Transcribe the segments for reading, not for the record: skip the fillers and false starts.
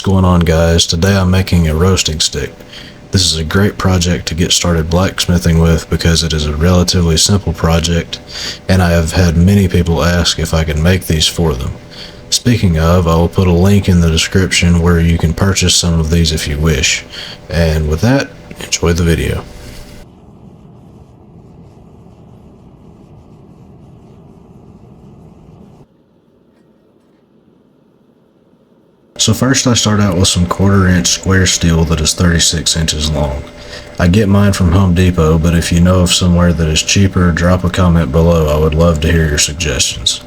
going on, guys? Today I'm making a roasting stick. This is a great project to get started blacksmithing with because it is a relatively simple project, and I have had many people ask if I can make these for them. Speaking of, I will put a link in the description where you can purchase some of these if you wish. And with that, enjoy the video. So first I start out with some 1/4 inch square steel that is 36 inches long. I get mine from Home Depot, but if you know of somewhere that is cheaper, drop a comment below. I would love to hear your suggestions.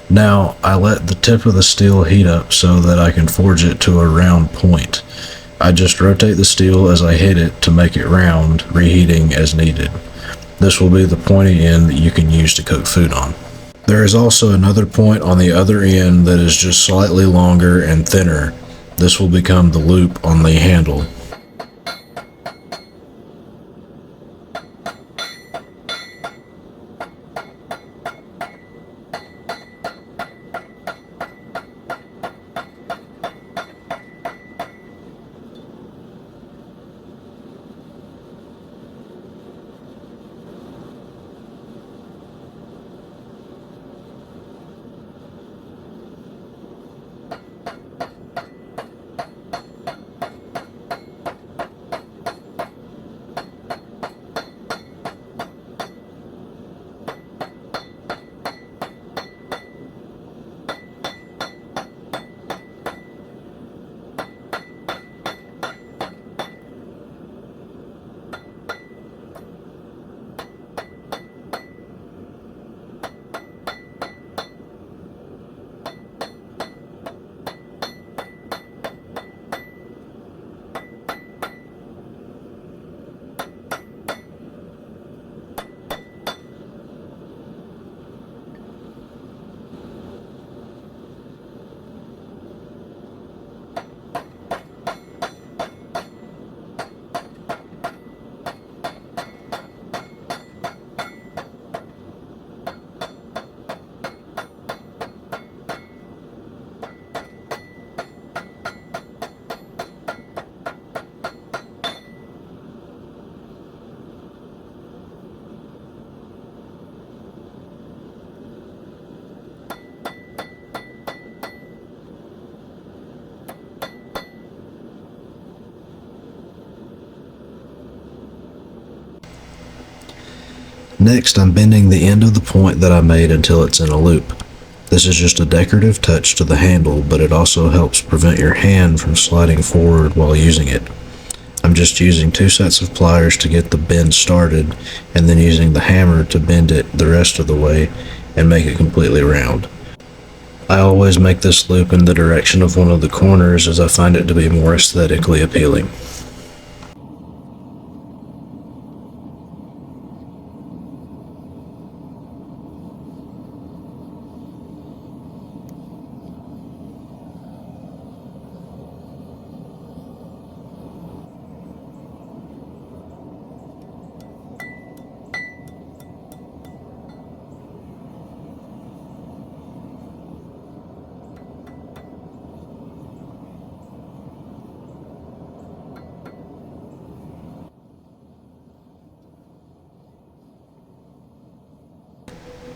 Now, I let the tip of the steel heat up so that I can forge it to a round point. I just rotate the steel as I hit it to make it round, reheating as needed. This will be the pointy end that you can use to cook food on. There is also another point on the other end that is just slightly longer and thinner. This will become the loop on the handle. Next, I'm bending the end of the point that I made until it's in a loop. This is just a decorative touch to the handle, but it also helps prevent your hand from sliding forward while using it. I'm just using 2 sets of pliers to get the bend started, and then using the hammer to bend it the rest of the way and make it completely round. I always make this loop in the direction of one of the corners as I find it to be more aesthetically appealing.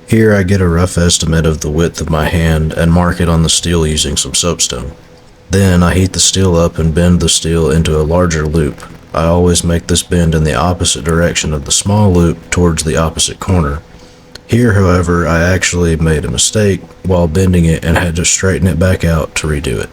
Here I get a rough estimate of the width of my hand and mark it on the steel using some soapstone. Then I heat the steel up and bend the steel into a larger loop. I always make this bend in the opposite direction of the small loop towards the opposite corner. Here, however, I actually made a mistake while bending it and had to straighten it back out to redo it.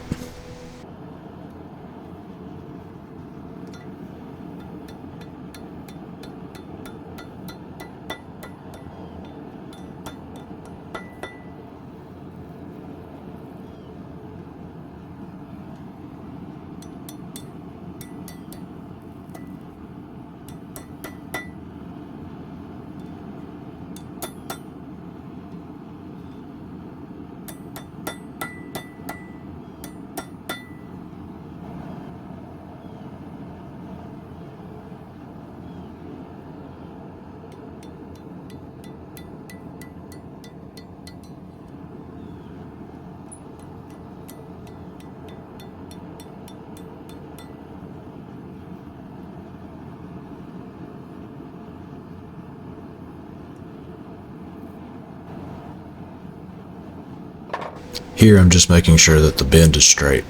Here I'm just making sure that the bend is straight.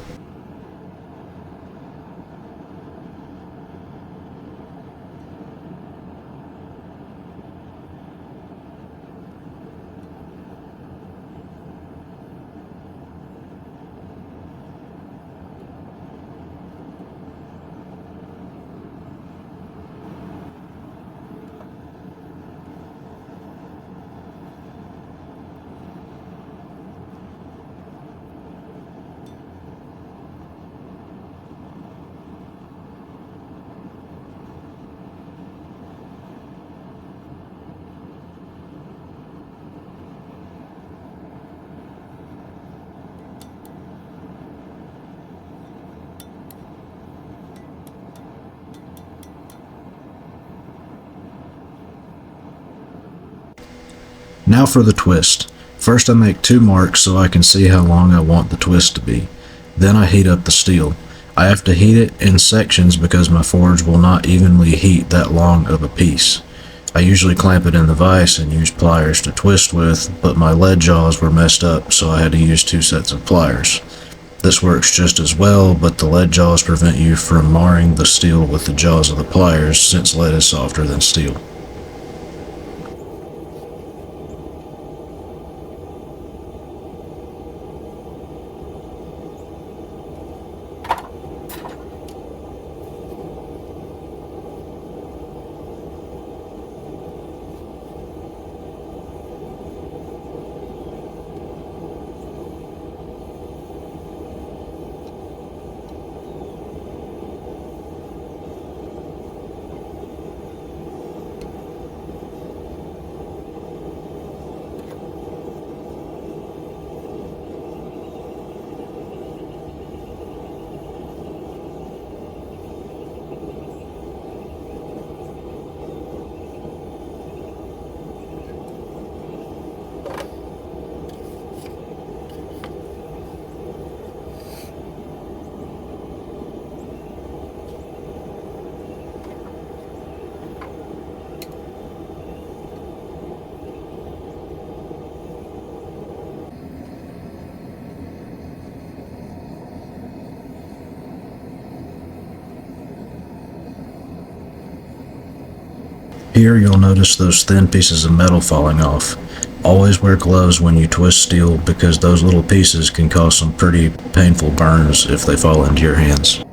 Now for the twist. First I make 2 marks so I can see how long I want the twist to be. Then I heat up the steel. I have to heat it in sections because my forge will not evenly heat that long of a piece. I usually clamp it in the vise and use pliers to twist with, but my lead jaws were messed up, so I had to use 2 sets of pliers. This works just as well, but the lead jaws prevent you from marring the steel with the jaws of the pliers since lead is softer than steel. Here you'll notice those thin pieces of metal falling off. Always wear gloves when you twist steel because those little pieces can cause some pretty painful burns if they fall into your hands.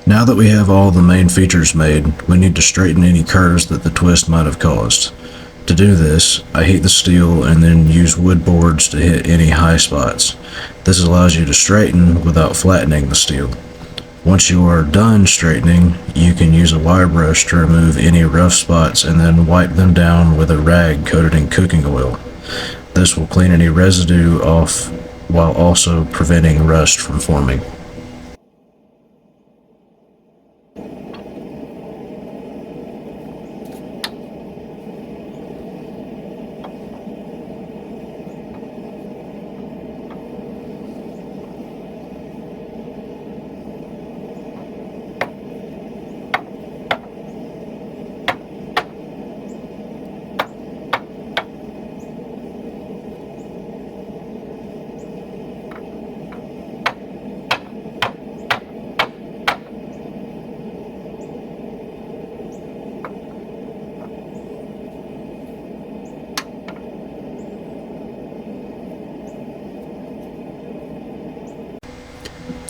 Now that we have all the main features made, we need to straighten any curves that the twist might have caused. To do this, I heat the steel and then use wood boards to hit any high spots. This allows you to straighten without flattening the steel. Once you are done straightening, you can use a wire brush to remove any rough spots and then wipe them down with a rag coated in cooking oil. This will clean any residue off while also preventing rust from forming.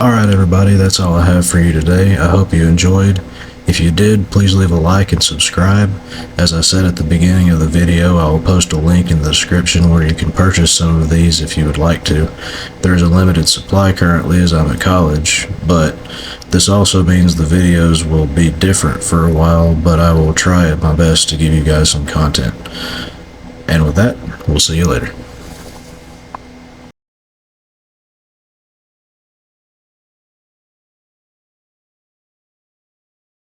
Alright everybody, that's all I have for you today. I hope you enjoyed. If you did, please leave a like and subscribe. As I said at the beginning of the video, I will post a link in the description where you can purchase some of these if you would like to. There is a limited supply currently as I'm at college, but this also means the videos will be different for a while, but I will try my best to give you guys some content. And with that, we'll see you later.